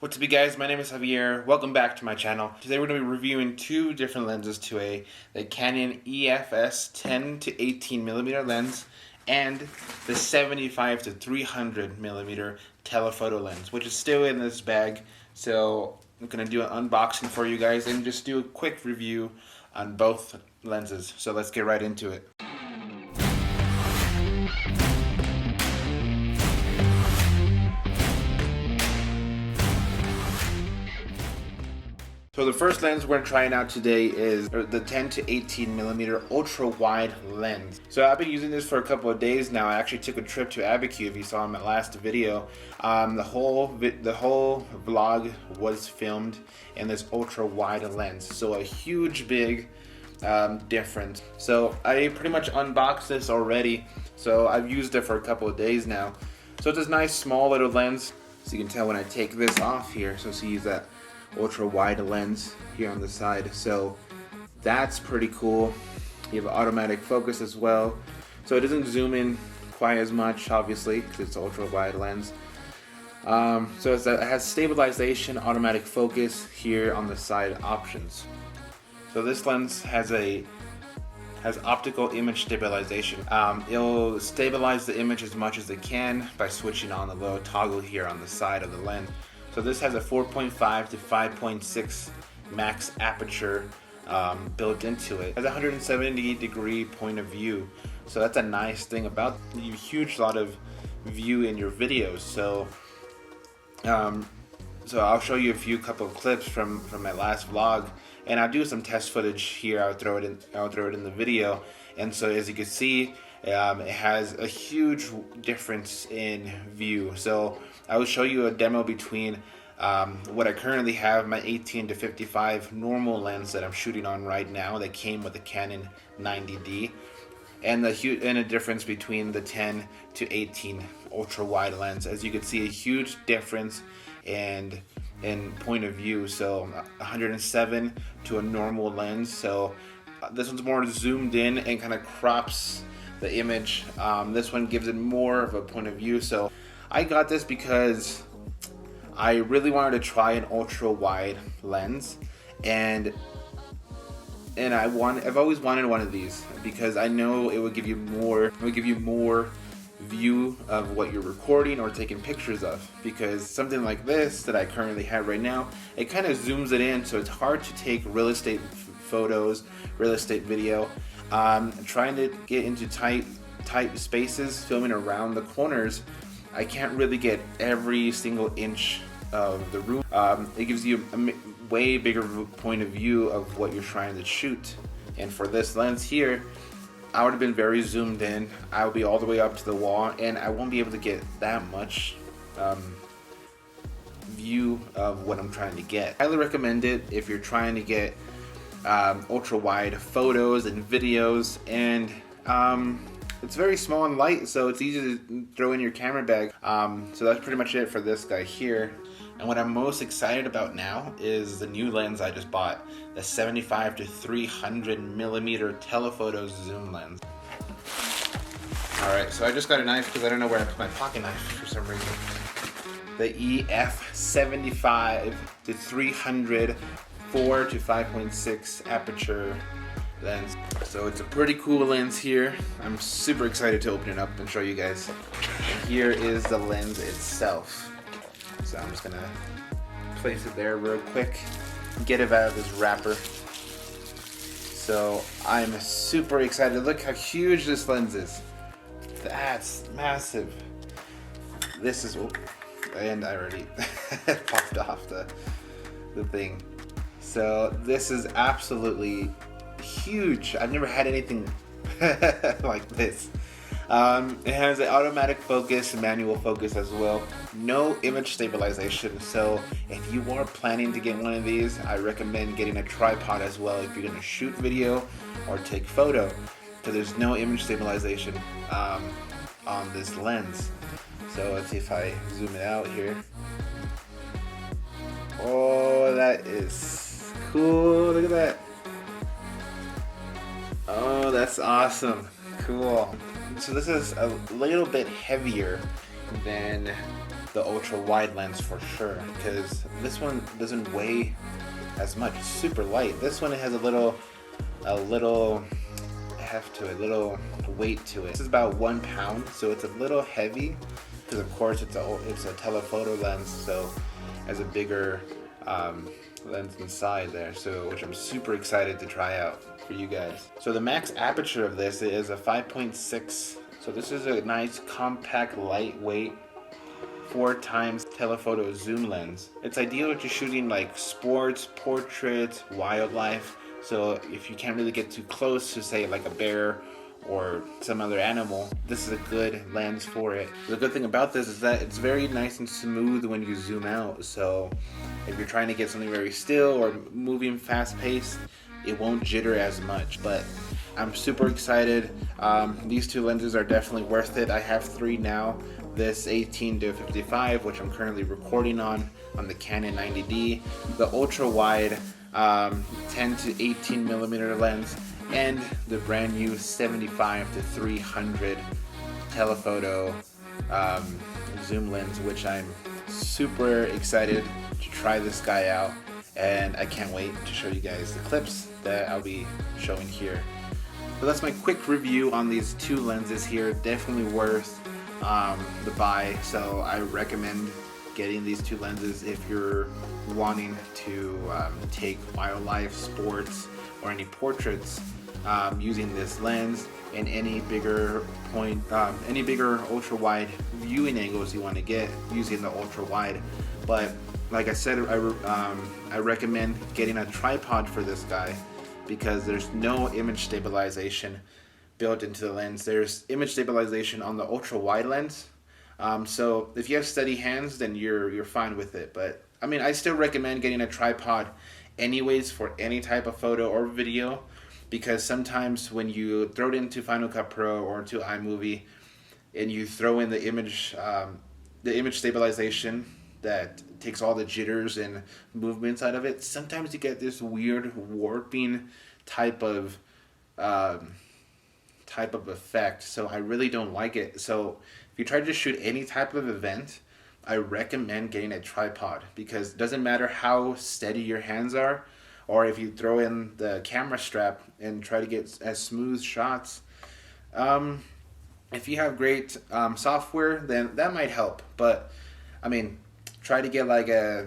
What's up, you guys? My name is Javier. Welcome back to my channel. Today we're going to be reviewing two different lenses to the Canon EFS 10 to 18 millimeter lens and the 75 to 300 millimeter telephoto lens, which is still in this bag. So I'm going to do an unboxing for you guys and just do a quick review on both lenses. So let's get right into it. So the first lens we're trying out today is the 10 to 18 millimeter ultra wide lens. So I've been using this for a couple of days now. I actually took a trip to Abiquiu, if you saw in my last video. The whole vlog was filmed in this ultra wide lens. So a huge big difference. So I pretty much unboxed this already. So I've used it for a couple of days now. So it's this nice small little lens. So you can tell when I take this off here. So see that ultra wide lens here on the side, so that's pretty cool. You have automatic focus as well, so it doesn't zoom in quite as much, obviously, because it's ultra wide lens. So it has stabilization, automatic focus here on the side options. So this lens has optical image stabilization. It'll stabilize the image as much as it can by switching on the little toggle here on the side of the lens. So this has a 4.5 to 5.6 max aperture built into it. It has a 170 degree point of view. So that's a nice thing about it. You have a huge lot of view in your videos. So I'll show you a couple of clips from my last vlog, and I'll do some test footage here. I'll throw it in the video. And so as you can see, it has a huge difference in view. So I will show you a demo between what I currently have, my 18 to 55 normal lens that I'm shooting on right now that came with the Canon 90D, and a difference between the 10 to 18 ultra wide lens. As you can see, a huge difference in point of view. So 107 to a normal lens. So this one's more zoomed in and kind of crops the image. This one gives it more of a point of view. So I got this because I really wanted to try an ultra wide lens, and I've always wanted one of these because I know it would give you more view of what you're recording or taking pictures of. Because something like this that I currently have right now, it kind of zooms it in, so it's hard to take real estate photos, real estate video. Trying to get into tight spaces, filming around the corners, I can't really get every single inch of the room. It gives you a way bigger point of view of what you're trying to shoot. And for this lens here, I would have been very zoomed in. I would be all the way up to the wall, and I won't be able to get that much view of what I'm trying to get. I highly recommend it if you're trying to get ultra wide photos and videos, and it's very small and light, so it's easy to throw in your camera bag. So that's pretty much it for this guy here. And what I'm most excited about now is the new lens I just bought, the 75 to 300 millimeter telephoto zoom lens. Alright, so I just got a knife because I don't know where I put my pocket knife for some reason. The EF 75 to 300 4 to 5.6 aperture lens. So it's a pretty cool lens here. I'm super excited to open it up and show you guys. And here is the lens itself. So I'm just gonna place it there real quick, get it out of this wrapper. So I'm super excited. Look how huge this lens is. That's massive. This is, and I already popped off the thing. So this is absolutely huge. I've never had anything like this. It has an automatic focus and manual focus as well. No image stabilization. So if you are planning to get one of these, I recommend getting a tripod as well if you're going to shoot video or take photo, because there's no image stabilization on this lens. So let's see if I zoom it out here. Oh, that is cool. Look at that. Oh, that's awesome. Cool. So this is a little bit heavier than the ultra wide lens for sure, because this one doesn't weigh as much. It's super light. This one has a little heft to it, a little weight to it. This is about 1 pound, so it's a little heavy because of course it's a telephoto lens, so it has a bigger lens inside there, so which I'm super excited to try out for you guys. So the max aperture of this is a 5.6. So this is a nice compact, lightweight 4x telephoto zoom lens. It's ideal if you're shooting like sports, portraits, wildlife. So if you can't really get too close to say like a bear or some other animal, this is a good lens for it. The good thing about this is that it's very nice and smooth when you zoom out. So if you're trying to get something very still or moving fast paced, it won't jitter as much. But I'm super excited. These two lenses are definitely worth it. I have 3 now. This 18-55, which I'm currently recording on the Canon 90D, the ultra wide 10 to 18 millimeter lens, and the brand new 75-300 telephoto zoom lens, which I'm super excited to try this guy out, and I can't wait to show you guys the clips that I'll be showing here. So that's my quick review on these 2 lenses here. Definitely worth the buy, so I recommend getting these 2 lenses if you're wanting to take wildlife, sports, or any portraits using this lens, and any bigger ultra wide viewing angles you want to get using the ultra wide. But like I said, I recommend getting a tripod for this guy because there's no image stabilization built into the lens. There's image stabilization on the ultra wide lens, so if you have steady hands, then you're fine with it. But I mean, I still recommend getting a tripod anyways for any type of photo or video, because sometimes when you throw it into Final Cut Pro or into iMovie and you throw in the image stabilization that takes all the jitters and movements out of it, sometimes you get this weird warping type of effect. So I really don't like it. So if you try to shoot any type of event, I recommend getting a tripod, because it doesn't matter how steady your hands are, or if you throw in the camera strap and try to get as smooth shots. If you have great software, then that might help. But I mean, try to get like a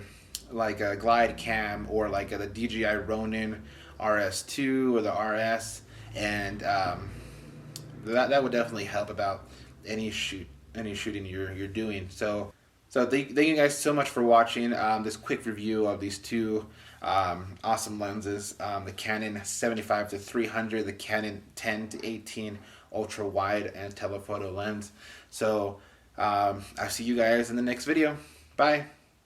glide cam or like the DJI Ronin RS2 or the RS, and that would definitely help about any shooting you're doing. So thank you guys so much for watching this quick review of these 2 awesome lenses, the Canon 75-300, the Canon 10-18 ultra wide and telephoto lens. So I'll see you guys in the next video. Bye.